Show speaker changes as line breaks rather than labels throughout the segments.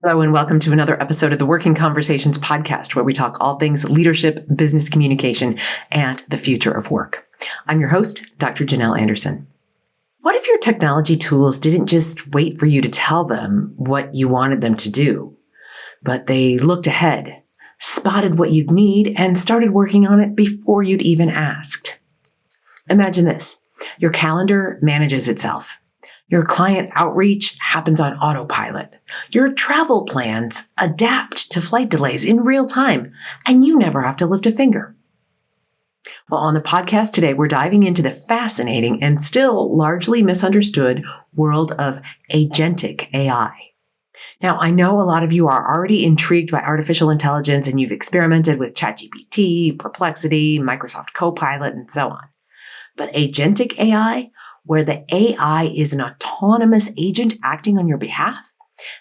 Hello, and welcome to another episode of the Working Conversations podcast, where we talk all things leadership, business communication, and the future of work. I'm your host, Dr. Janel Anderson. What if your technology tools didn't just wait for you to tell them what you wanted them to do, but they looked ahead, spotted what you'd need, and started working on it before you'd even asked? Imagine this. Your calendar manages itself. Your client outreach happens on autopilot. Your travel plans adapt to flight delays in real time, and you never have to lift a finger. Well, on the podcast today, we're diving into the fascinating and still largely misunderstood world of Agentic AI. Now, I know a lot of you are already intrigued by artificial intelligence and you've experimented with ChatGPT, Perplexity, Microsoft Copilot, and so on. But Agentic AI, where the AI is an autonomous agent acting on your behalf,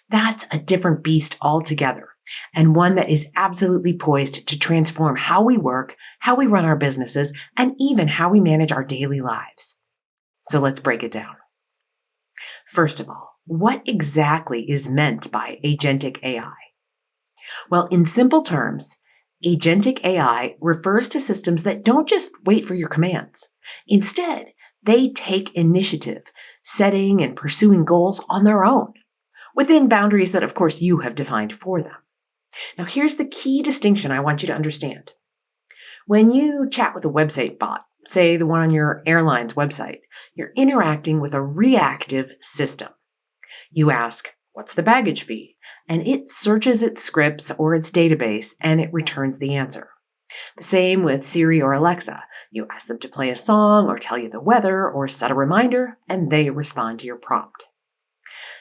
that's a different beast altogether, and one that is absolutely poised to transform how we work, how we run our businesses, and even how we manage our daily lives. So let's break it down. First of all, what exactly is meant by Agentic AI? Well, in simple terms, Agentic AI refers to systems that don't just wait for your commands. Instead, they take initiative, setting and pursuing goals on their own, within boundaries that, of course, you have defined for them. Now, here's the key distinction I want you to understand. When you chat with a website bot, say the one on your airline's website, you're interacting with a reactive system. You ask, "What's the baggage fee?" And it searches its scripts or its database, and it returns the answer. The same with Siri or Alexa. You ask them to play a song or tell you the weather or set a reminder, and they respond to your prompt.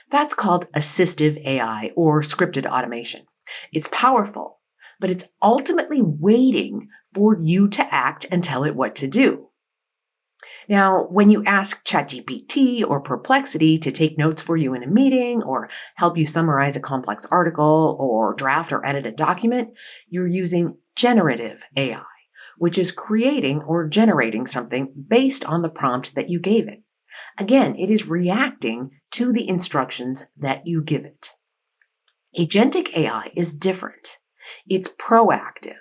That's called assistive AI or scripted automation. It's powerful, but it's ultimately waiting for you to act and tell it what to do. Now, when you ask ChatGPT or Perplexity to take notes for you in a meeting or help you summarize a complex article or draft or edit a document, you're using generative AI, which is creating or generating something based on the prompt that you gave it. Again, it is reacting to the instructions that you give it. Agentic AI is different. It's proactive.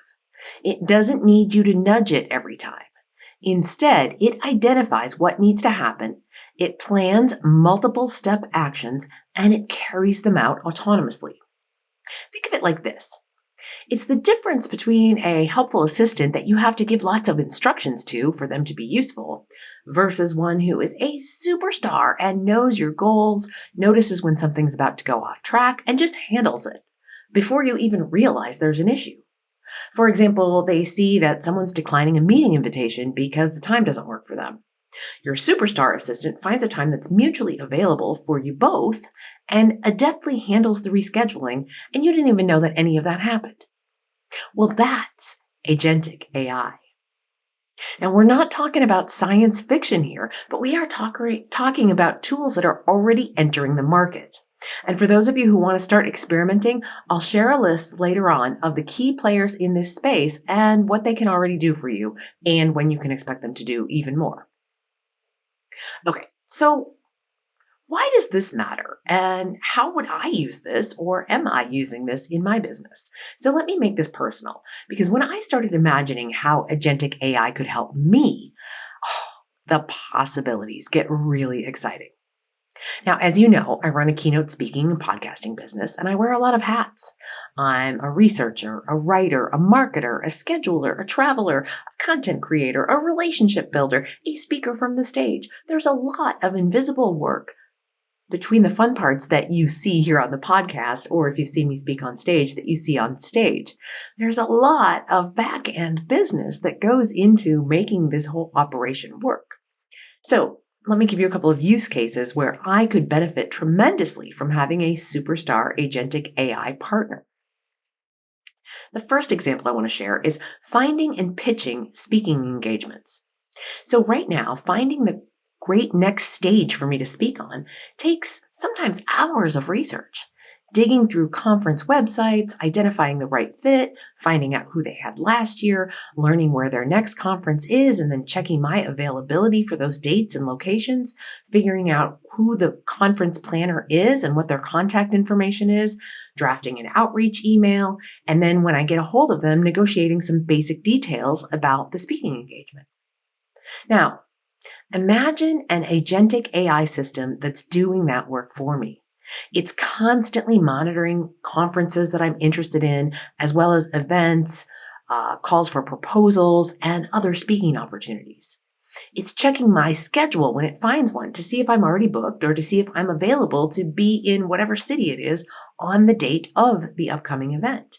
It doesn't need you to nudge it every time. Instead, it identifies what needs to happen, it plans multiple step actions, and it carries them out autonomously. Think of it like this. It's the difference between a helpful assistant that you have to give lots of instructions to for them to be useful versus one who is a superstar and knows your goals, notices when something's about to go off track, and just handles it before you even realize there's an issue. For example, they see that someone's declining a meeting invitation because the time doesn't work for them. Your superstar assistant finds a time that's mutually available for you both and adeptly handles the rescheduling, and you didn't even know that any of that happened. Well, that's Agentic AI. Now, we're not talking about science fiction here, but we are talking about tools that are already entering the market. And for those of you who want to start experimenting, I'll share a list later on of the key players in this space and what they can already do for you and when you can expect them to do even more. Okay, so why does this matter? And how would I use this, or am I using this in my business? So let me make this personal, because when I started imagining how Agentic AI could help me, the possibilities get really exciting. Now, as you know, I run a keynote speaking and podcasting business, and I wear a lot of hats. I'm a researcher, a writer, a marketer, a scheduler, a traveler, a content creator, a relationship builder, a speaker from the stage. There's a lot of invisible work between the fun parts that you see here on the podcast, or if you see me speak on stage, that you see on stage. There's a lot of back-end business that goes into making this whole operation work. So let me give you a couple of use cases where I could benefit tremendously from having a superstar Agentic AI partner. The first example I want to share is finding and pitching speaking engagements. So right now, finding the great next stage for me to speak on takes sometimes hours of research. digging through conference websites, identifying the right fit, finding out who they had last year, learning where their next conference is, and then checking my availability for those dates and locations, figuring out who the conference planner is and what their contact information is, drafting an outreach email, and then when I get a hold of them, negotiating some basic details about the speaking engagement. Now, imagine an agentic AI system that's doing that work for me. It's constantly monitoring conferences that I'm interested in, as well as events, calls for proposals, and other speaking opportunities. It's checking my schedule when it finds one to see if I'm already booked or to see if I'm available to be in whatever city it is on the date of the upcoming event.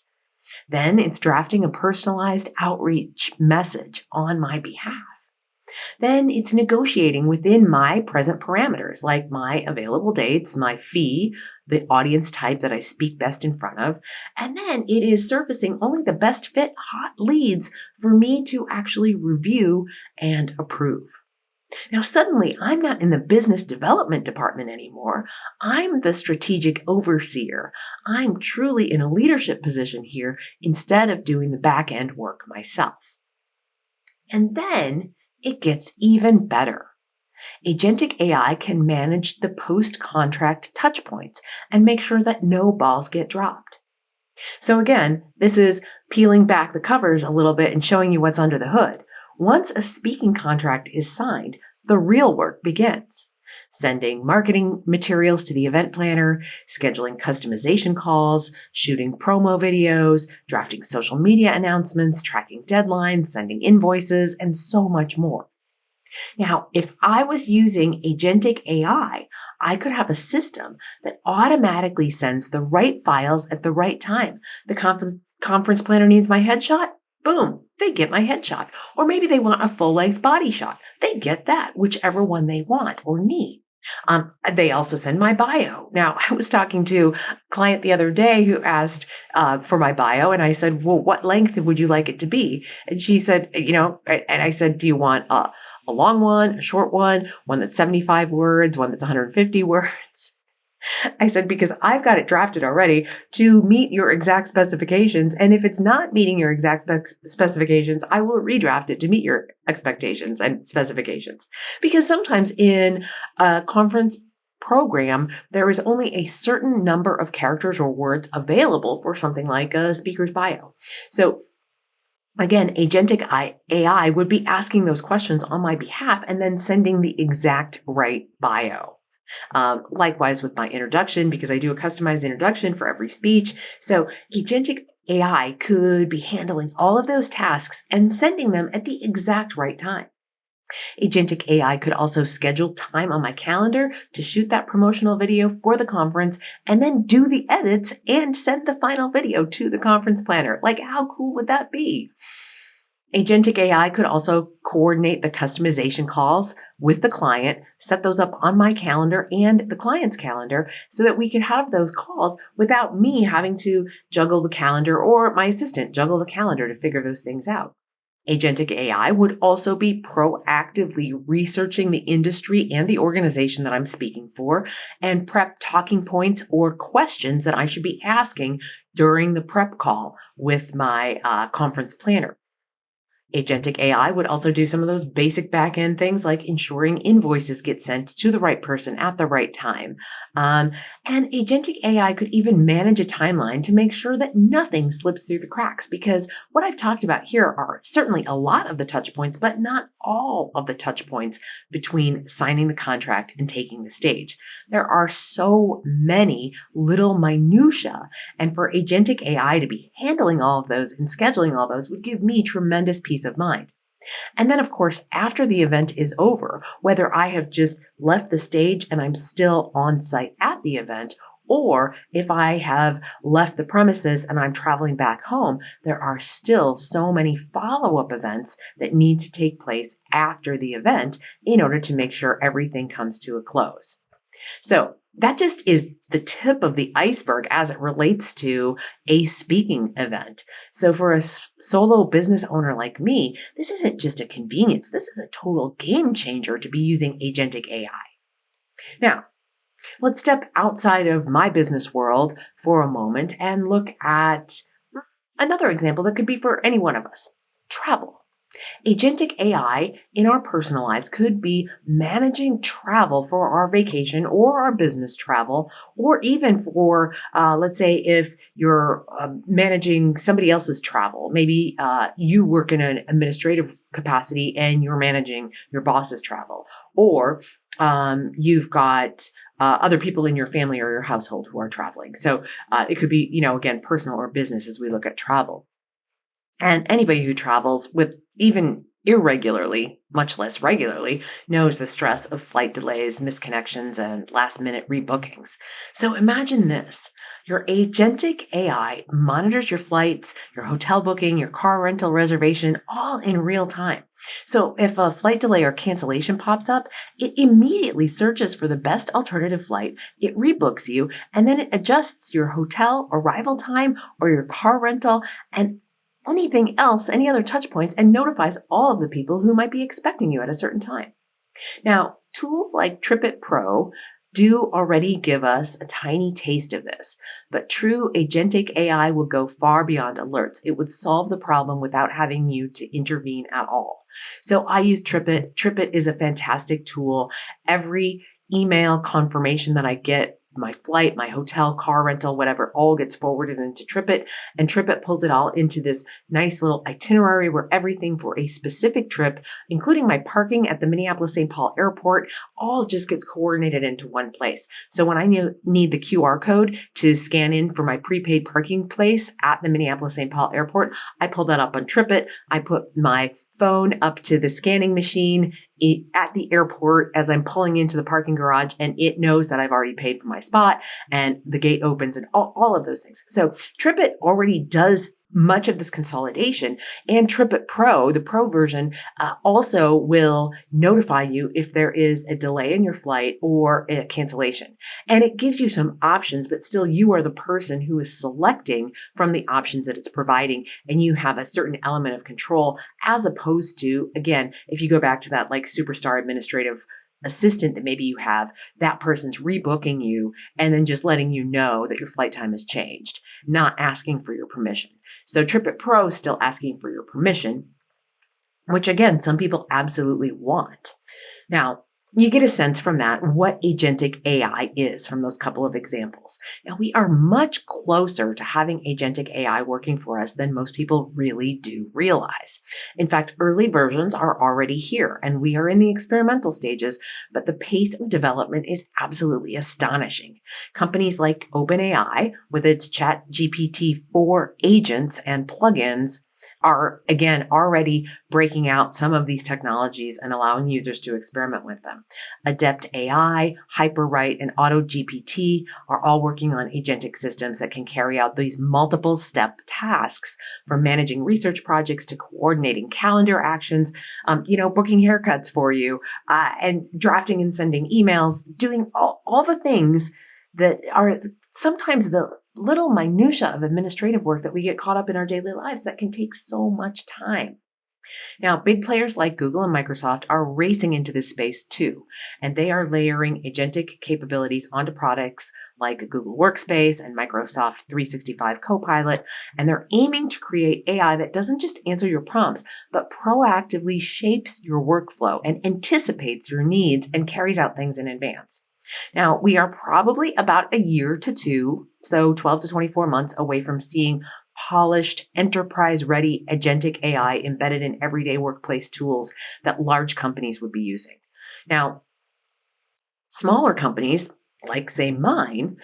Then it's drafting a personalized outreach message on my behalf. Then it's negotiating within my present parameters, like my available dates, my fee, the audience type that I speak best in front of. And then it is surfacing only the best fit hot leads for me to actually review and approve. Now, suddenly, I'm not in the business development department anymore. I'm the strategic overseer. I'm truly in a leadership position here instead of doing the back end work myself. And then it gets even better. Agentic AI can manage the post-contract touchpoints and make sure that no balls get dropped. So again, this is peeling back the covers a little bit and showing you what's under the hood. Once a speaking contract is signed, the real work begins. Sending marketing materials to the event planner, scheduling customization calls, shooting promo videos, drafting social media announcements, tracking deadlines, sending invoices, and so much more. Now, if I was using Agentic AI, I could have a system that automatically sends the right files at the right time. The conference planner needs my headshot. Boom, they get my headshot. Or maybe they want a full-length body shot. They get that, whichever one they want or need. They also send my bio. Now, I was talking to a client the other day who asked for my bio, and I said, well, what length would you like it to be? And she said, and I said, do you want a long one, a short one that's 75 words, one that's 150 words? I said, because I've got it drafted already to meet your exact specifications. And if it's not meeting your exact specifications, I will redraft it to meet your expectations and specifications. Because sometimes in a conference program, there is only a certain number of characters or words available for something like a speaker's bio. So again, Agentic AI would be asking those questions on my behalf and then sending the exact right bio. Likewise with my introduction, because I do a customized introduction for every speech. So Agentic AI could be handling all of those tasks and sending them at the exact right time. Agentic AI could also schedule time on my calendar to shoot that promotional video for the conference and then do the edits and send the final video to the conference planner. Like, how cool would that be? Agentic AI could also coordinate the customization calls with the client, set those up on my calendar and the client's calendar so that we could have those calls without me having to juggle the calendar or my assistant juggle the calendar to figure those things out. Agentic AI would also be proactively researching the industry and the organization that I'm speaking for and prep talking points or questions that I should be asking during the prep call with my conference planner. Agentic AI would also do some of those basic back-end things like ensuring invoices get sent to the right person at the right time. And Agentic AI could even manage a timeline to make sure that nothing slips through the cracks, because what I've talked about here are certainly a lot of the touch points, but not all of the touch points between signing the contract and taking the stage. There are so many little minutia, and for Agentic AI to be handling all of those and scheduling all those would give me tremendous peace of mind. And then, of course, after the event is over, whether I have just left the stage and I'm still on site at the event, or if I have left the premises and I'm traveling back home, there are still so many follow-up events that need to take place after the event in order to make sure everything comes to a close. So that just is the tip of the iceberg as it relates to a speaking event. So for a solo business owner like me, this isn't just a convenience. This is a total game changer to be using Agentic AI. Now, Let's step outside of my business world for a moment and look at another example that could be for any one of us: travel. Agentic AI in our personal lives could be managing travel for our vacation or our business travel, or even for, let's say, if you're managing somebody else's travel. Maybe you work in an administrative capacity and you're managing your boss's travel, or you've got other people in your family or your household who are traveling. So it could be, again, personal or business as we look at travel. And anybody who travels with even irregularly, much less regularly, knows the stress of flight delays, misconnections, and last minute rebookings. So imagine this: your agentic AI monitors your flights, your hotel booking, your car rental reservation, all in real time. So if a flight delay or cancellation pops up, it immediately searches for the best alternative flight, it rebooks you, and then it adjusts your hotel arrival time or your car rental and anything else, any other touch points, and notifies all of the people who might be expecting you at a certain time. Now, tools like TripIt Pro do already give us a tiny taste of this, but true agentic AI will go far beyond alerts. It would solve the problem without having you to intervene at all. So I use TripIt. TripIt is a fantastic tool. Every email confirmation that I get, my flight, my hotel, car rental, whatever, all gets forwarded into TripIt, and TripIt pulls it all into this nice little itinerary where everything for a specific trip, including my parking at the Minneapolis-St. Paul airport, all just gets coordinated into one place. So when I need the QR code to scan in for my prepaid parking place at the Minneapolis-St. Paul airport, I pull that up on TripIt. I put my phone up to the scanning machine at the airport as I'm pulling into the parking garage, and it knows that I've already paid for my spot and the gate opens and all of those things. So TripIt already does much of this consolidation, and TripIt Pro, the Pro version, also will notify you if there is a delay in your flight or a cancellation. And it gives you some options, but still you are the person who is selecting from the options that it's providing, and you have a certain element of control, as opposed to, again, if you go back to that like superstar administrative assistant that maybe you have, that person's rebooking you and then just letting you know that your flight time has changed, not asking for your permission. So TripIt Pro is still asking for your permission, which again, some people absolutely want. Now, you get a sense from that what agentic AI is from those couple of examples. Now, we are much closer to having agentic AI working for us than most people really do realize. In fact, early versions are already here and we are in the experimental stages, but the pace of development is absolutely astonishing. Companies like OpenAI, with its ChatGPT-4 agents and plugins, are again already breaking out some of these technologies and allowing users to experiment with them. Adept AI, HyperWrite, and AutoGPT are all working on agentic systems that can carry out these multiple step tasks, from managing research projects to coordinating calendar actions, booking haircuts for you, and drafting and sending emails, doing all the things that are sometimes the little minutia of administrative work that we get caught up in our daily lives that can take so much time. Now, big players like Google and Microsoft are racing into this space too, and they are layering agentic capabilities onto products like Google Workspace and Microsoft 365 Copilot, and they're aiming to create AI that doesn't just answer your prompts, but proactively shapes your workflow and anticipates your needs and carries out things in advance. Now, we are probably about a year to two, so 12 to 24 months away from seeing polished, enterprise-ready agentic AI embedded in everyday workplace tools that large companies would be using. Now, smaller companies, like say mine,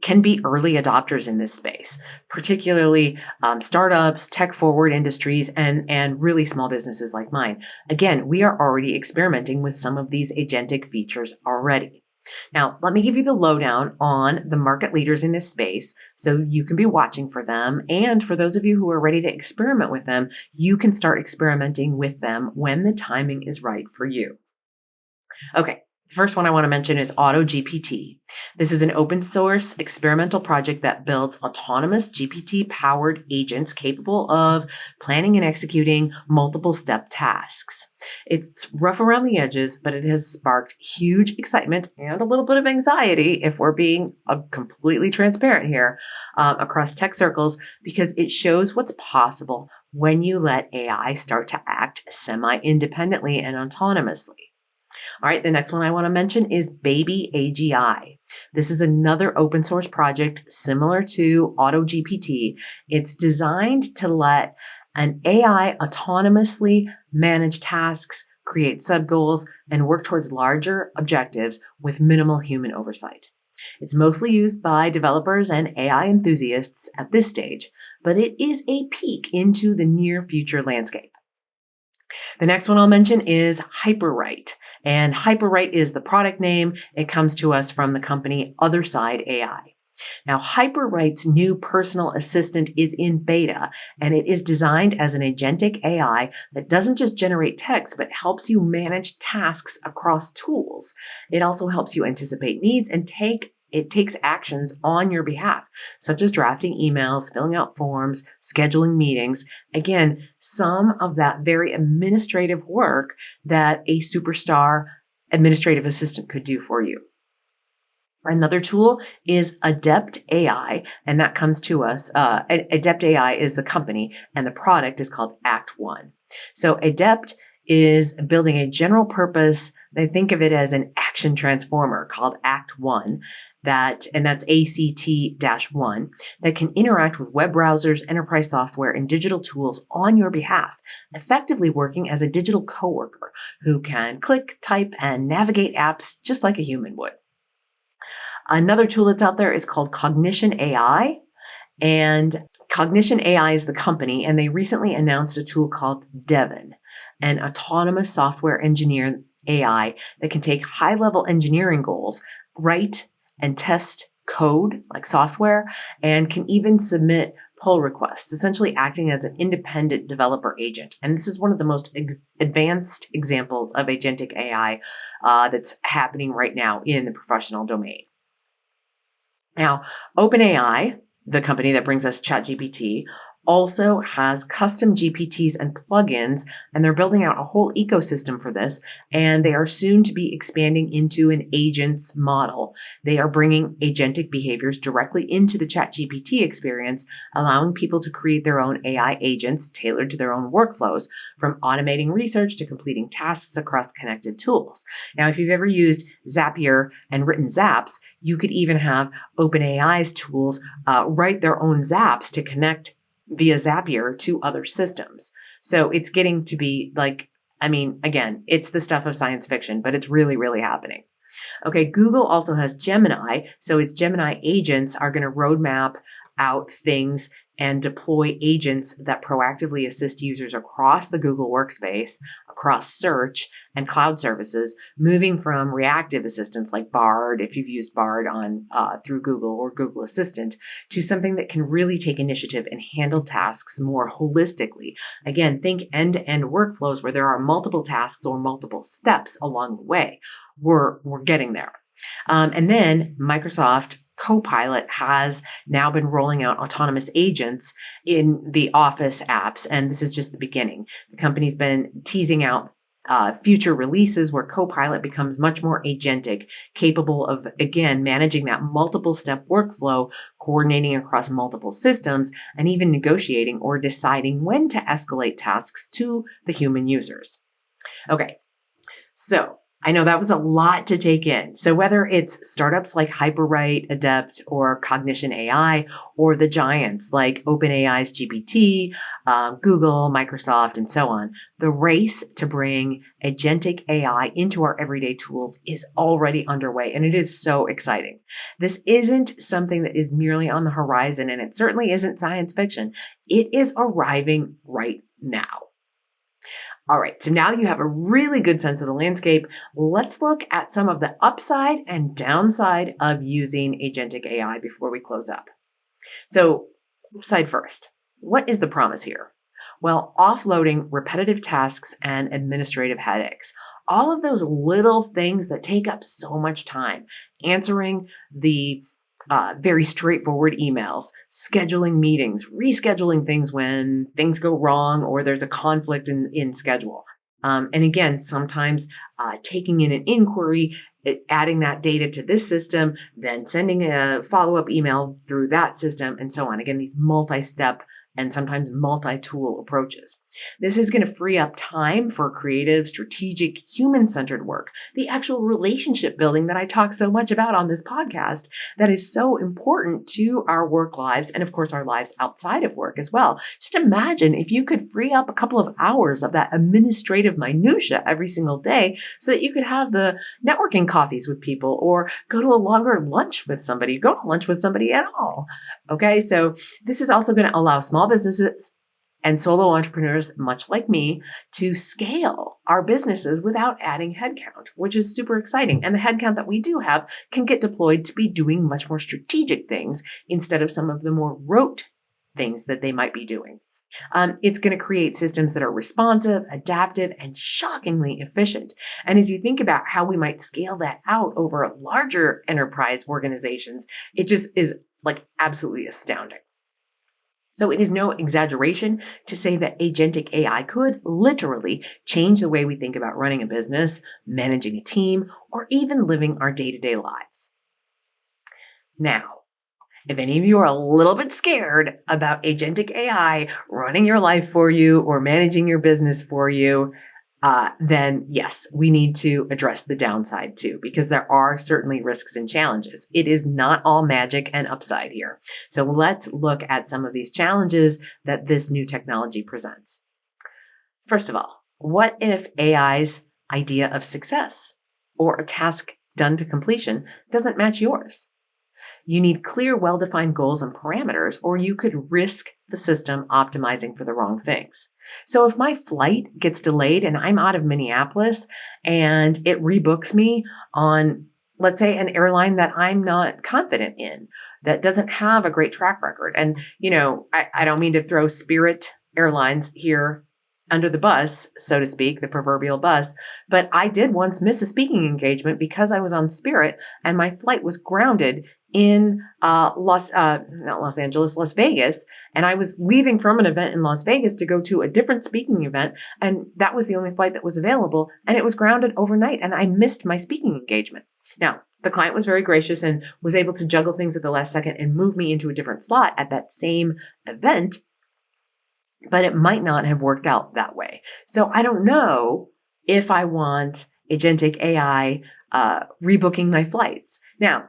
can be early adopters in this space, particularly startups, tech-forward industries, and really small businesses like mine. Again, we are already experimenting with some of these agentic features already. Now, let me give you the lowdown on the market leaders in this space so you can be watching for them. And for those of you who are ready to experiment with them, you can start experimenting with them when the timing is right for you. Okay, The first one I want to mention is AutoGPT. This is an open source experimental project that builds autonomous GPT-powered agents capable of planning and executing multiple step tasks. It's rough around the edges, but it has sparked huge excitement and a little bit of anxiety, if we're being completely transparent here, across tech circles, because it shows what's possible when you let AI start to act semi-independently and autonomously. All right, the next one I want to mention is BabyAGI. This is another open source project similar to AutoGPT. It's designed to let an AI autonomously manage tasks, create subgoals, and work towards larger objectives with minimal human oversight. It's mostly used by developers and AI enthusiasts at this stage, but it is a peek into the near future landscape. The next one I'll mention is HyperWrite. And HyperWrite is the product name. It comes to us from the company Otherside AI. Now, HyperWrite's new personal assistant is in beta, and it is designed as an agentic AI that doesn't just generate text, but helps you manage tasks across tools. It also helps you anticipate needs and it takes actions on your behalf, such as drafting emails, filling out forms, scheduling meetings. Again, some of that very administrative work that a superstar administrative assistant could do for you. Another tool is Adept AI, and that comes to us. Adept AI is the company, and the product is called ACT-1. So Adept is building a general purpose. They think of it as an action transformer called ACT-1, that's ACT-1, that can interact with web browsers, enterprise software, and digital tools on your behalf, effectively working as a digital coworker who can click, type, and navigate apps just like a human would. Another tool that's out there is called Cognition AI. And Cognition AI is the company, and they recently announced a tool called Devin, an autonomous software engineer AI that can take high-level engineering goals, write and test code like software, and can even submit pull requests, essentially acting as an independent developer agent. And this is one of the most advanced examples of agentic AI that's happening right now in the professional domain. Now, OpenAI, the company that brings us ChatGPT, also has custom GPTs and plugins, and they're building out a whole ecosystem for this, and they are soon to be expanding into an agents model. They are bringing agentic behaviors directly into the ChatGPT experience, allowing people to create their own AI agents tailored to their own workflows, from automating research to completing tasks across connected tools. Now, if you've ever used Zapier and written zaps, you could even have OpenAI's tools write their own zaps to connect via Zapier to other systems. So it's getting to be like, again, it's the stuff of science fiction, but it's really, really happening. Okay, Google also has Gemini. So its Gemini agents are going to roadmap out things and deploy agents that proactively assist users across the Google workspace, across search and cloud services, moving from reactive assistants like Bard, if you've used Bard on through Google or Google Assistant, to something that can really take initiative and handle tasks more holistically. Again, think end-to-end workflows where there are multiple tasks or multiple steps along the way. We're getting there. And then Microsoft Copilot has now been rolling out autonomous agents in the Office apps, and this is just the beginning. The company's been teasing out future releases where Copilot becomes much more agentic, capable of, again, managing that multiple step workflow, coordinating across multiple systems, and even negotiating or deciding when to escalate tasks to the human users. Okay, so I know that was a lot to take in. So whether it's startups like HyperWrite, Adept, or Cognition AI, or the giants like OpenAI's GPT, Google, Microsoft, and so on, the race to bring agentic AI into our everyday tools is already underway, and it is so exciting. This isn't something that is merely on the horizon, and it certainly isn't science fiction. It is arriving right now. All right, so now you have a really good sense of the landscape. Let's look at some of the upside and downside of using agentic AI before we close up. So, upside first. What is the promise here? Well, offloading repetitive tasks and administrative headaches. All of those little things that take up so much time. Answering the very straightforward emails, scheduling meetings, rescheduling things when things go wrong or there's a conflict in schedule. And again, sometimes taking in an inquiry, adding that data to this system, then sending a follow up email through that system, and so on. Again, these multi step and sometimes multi-tool approaches. This is going to free up time for creative, strategic, human-centered work, the actual relationship building that I talk so much about on this podcast that is so important to our work lives and of course our lives outside of work as well. Just imagine if you could free up a couple of hours of that administrative minutia every single day so that you could have the networking coffees with people or go to a longer lunch with somebody, go to lunch with somebody at all. Okay, so this is also going to allow small businesses and solo entrepreneurs, much like me, to scale our businesses without adding headcount, which is super exciting. And the headcount that we do have can get deployed to be doing much more strategic things instead of some of the more rote things that they might be doing. It's going to create systems that are responsive, adaptive, and shockingly efficient. And as you think about how we might scale that out over larger enterprise organizations, it just is like absolutely astounding. So it is no exaggeration to say that agentic AI could literally change the way we think about running a business, managing a team, or even living our day-to-day lives. Now, if any of you are a little bit scared about agentic AI running your life for you or managing your business for you, then yes, we need to address the downside too, because there are certainly risks and challenges. It is not all magic and upside here. So let's look at some of these challenges that this new technology presents. First of all, what if AI's idea of success or a task done to completion doesn't match yours? You need clear, well-defined goals and parameters, or you could risk the system optimizing for the wrong things. So if my flight gets delayed and I'm out of Minneapolis and it rebooks me on, let's say, an airline that I'm not confident in, that doesn't have a great track record. And, I don't mean to throw Spirit Airlines here under the bus, so to speak, the proverbial bus. But I did once miss a speaking engagement because I was on Spirit and my flight was grounded in Las Vegas. And I was leaving from an event in Las Vegas to go to a different speaking event. And that was the only flight that was available. And it was grounded overnight and I missed my speaking engagement. Now, the client was very gracious and was able to juggle things at the last second and move me into a different slot at that same event. But it might not have worked out that way. So I don't know if I want agentic AI rebooking my flights. Now,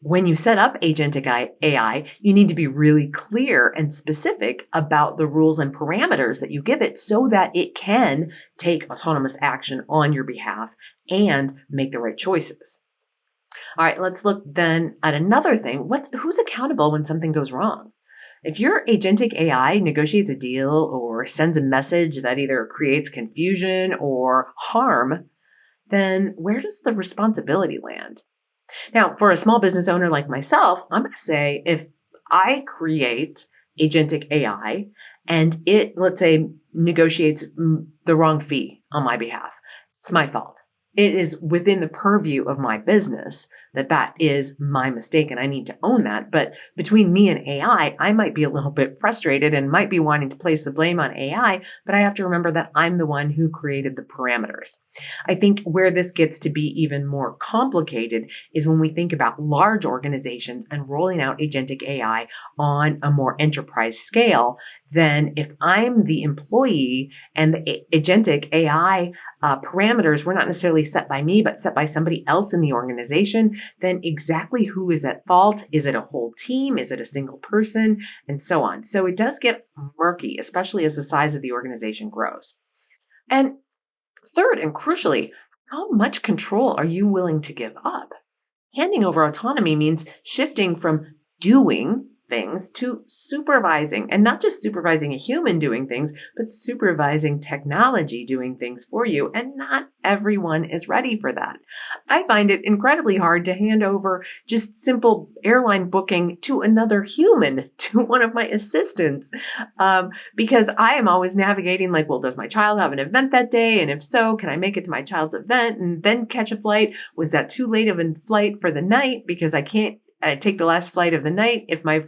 when you set up agentic AI, you need to be really clear and specific about the rules and parameters that you give it so that it can take autonomous action on your behalf and make the right choices. All right, let's look then at another thing. Who's accountable when something goes wrong? If your agentic AI negotiates a deal or sends a message that either creates confusion or harm, then where does the responsibility land? Now, for a small business owner like myself, I'm going to say if I create agentic AI and it, let's say, negotiates the wrong fee on my behalf, it's my fault. It is within the purview of my business that is my mistake and I need to own that. But between me and AI, I might be a little bit frustrated and might be wanting to place the blame on AI, but I have to remember that I'm the one who created the parameters. I think where this gets to be even more complicated is when we think about large organizations and rolling out agentic AI on a more enterprise scale. Then if I'm the employee and the agentic AI parameters were not necessarily set by me, but set by somebody else in the organization, then exactly who is at fault? Is it a whole team? Is it a single person? And so on. So it does get murky, especially as the size of the organization grows. And third, and crucially, how much control are you willing to give up? Handing over autonomy means shifting from doing things to supervising, and not just supervising a human doing things, but supervising technology doing things for you. And not everyone is ready for that. I find it incredibly hard to hand over just simple airline booking to another human, to one of my assistants, because I am always navigating like, well, does my child have an event that day? And if so, can I make it to my child's event and then catch a flight? Was that too late of a flight for the night because I can't take the last flight of the night if my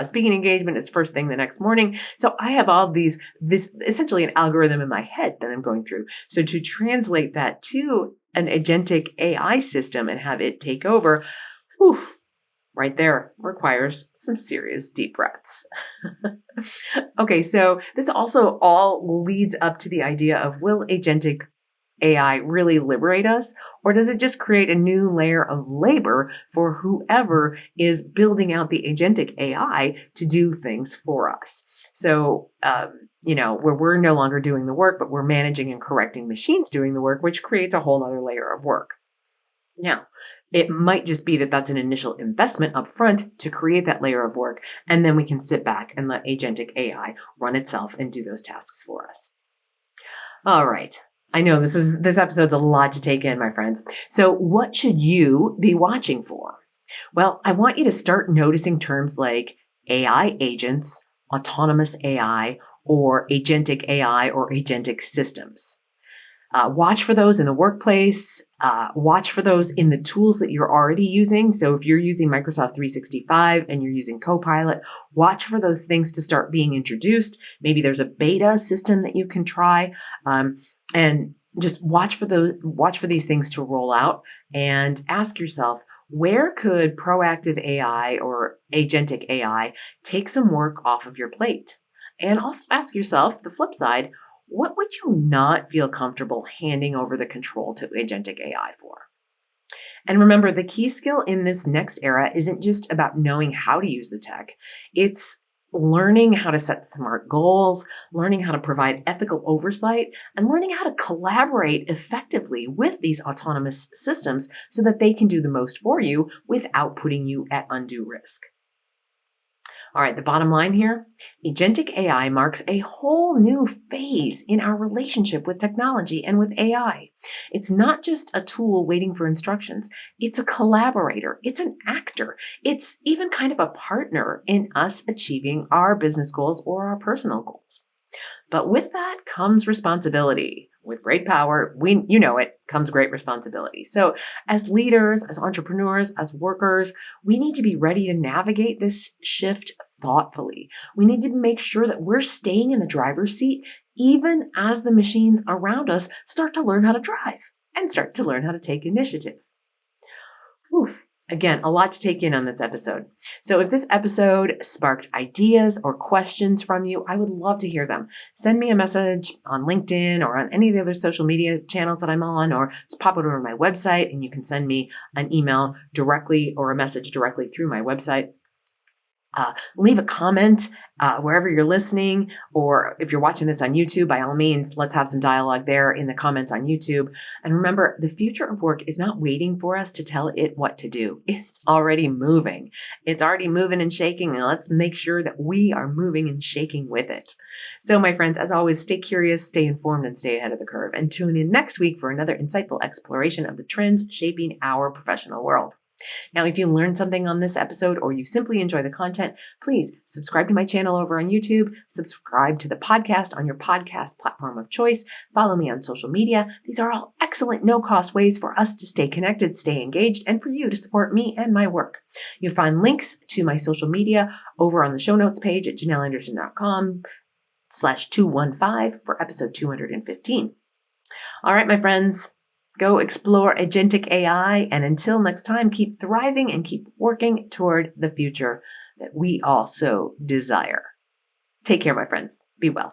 speaking engagement is first thing the next morning? So I have all this essentially an algorithm in my head that I'm going through. So to translate that to an agentic AI system and have it take over, whew, right there requires some serious deep breaths. Okay, so this also all leads up to the idea of, will agentic AI really liberate us, or does it just create a new layer of labor for whoever is building out the agentic AI to do things for us? So, where we're no longer doing the work, but we're managing and correcting machines doing the work, which creates a whole other layer of work. Now, it might just be that that's an initial investment up front to create that layer of work, and then we can sit back and let agentic AI run itself and do those tasks for us. All right. I know this episode's a lot to take in, my friends. So what should you be watching for? Well, I want you to start noticing terms like AI agents, autonomous AI, or agentic AI or agentic systems. Watch for those in the workplace. Watch for those in the tools that you're already using. So if you're using Microsoft 365 and you're using Copilot, watch for those things to start being introduced. Maybe there's a beta system that you can try, and just watch for these things to roll out, and ask yourself, where could proactive AI or agentic AI take some work off of your plate? And also ask yourself the flip side, what would you not feel comfortable handing over the control to agentic AI for? And remember, the key skill in this next era isn't just about knowing how to use the tech. It's learning how to set smart goals, learning how to provide ethical oversight, and learning how to collaborate effectively with these autonomous systems so that they can do the most for you without putting you at undue risk. All right, the bottom line here, agentic AI marks a whole new phase in our relationship with technology and with AI. It's not just a tool waiting for instructions. It's a collaborator. It's an actor. It's even kind of a partner in us achieving our business goals or our personal goals. But with that comes responsibility. With great power, comes great responsibility. So as leaders, as entrepreneurs, as workers, we need to be ready to navigate this shift thoughtfully. We need to make sure that we're staying in the driver's seat, even as the machines around us start to learn how to drive and start to learn how to take initiative. Whew. Again, a lot to take in on this episode. So if this episode sparked ideas or questions from you, I would love to hear them. Send me a message on LinkedIn or on any of the other social media channels that I'm on, or just pop over to my website and you can send me an email directly or a message directly through my website. Leave a comment wherever you're listening, or if you're watching this on YouTube, by all means, let's have some dialogue there in the comments on YouTube. And remember, the future of work is not waiting for us to tell it what to do. It's already moving. It's already moving and shaking, and let's make sure that we are moving and shaking with it. So, my friends, as always, stay curious, stay informed, and stay ahead of the curve. And tune in next week for another insightful exploration of the trends shaping our professional world. Now, if you learned something on this episode or you simply enjoy the content, please subscribe to my channel over on YouTube, subscribe to the podcast on your podcast platform of choice, follow me on social media. These are all excellent no-cost ways for us to stay connected, stay engaged, and for you to support me and my work. You'll find links to my social media over on the show notes page at janelanderson.com/215 for episode 215. All right, my friends. Go explore agentic AI, and until next time, keep thriving and keep working toward the future that we all so desire. Take care, my friends. Be well.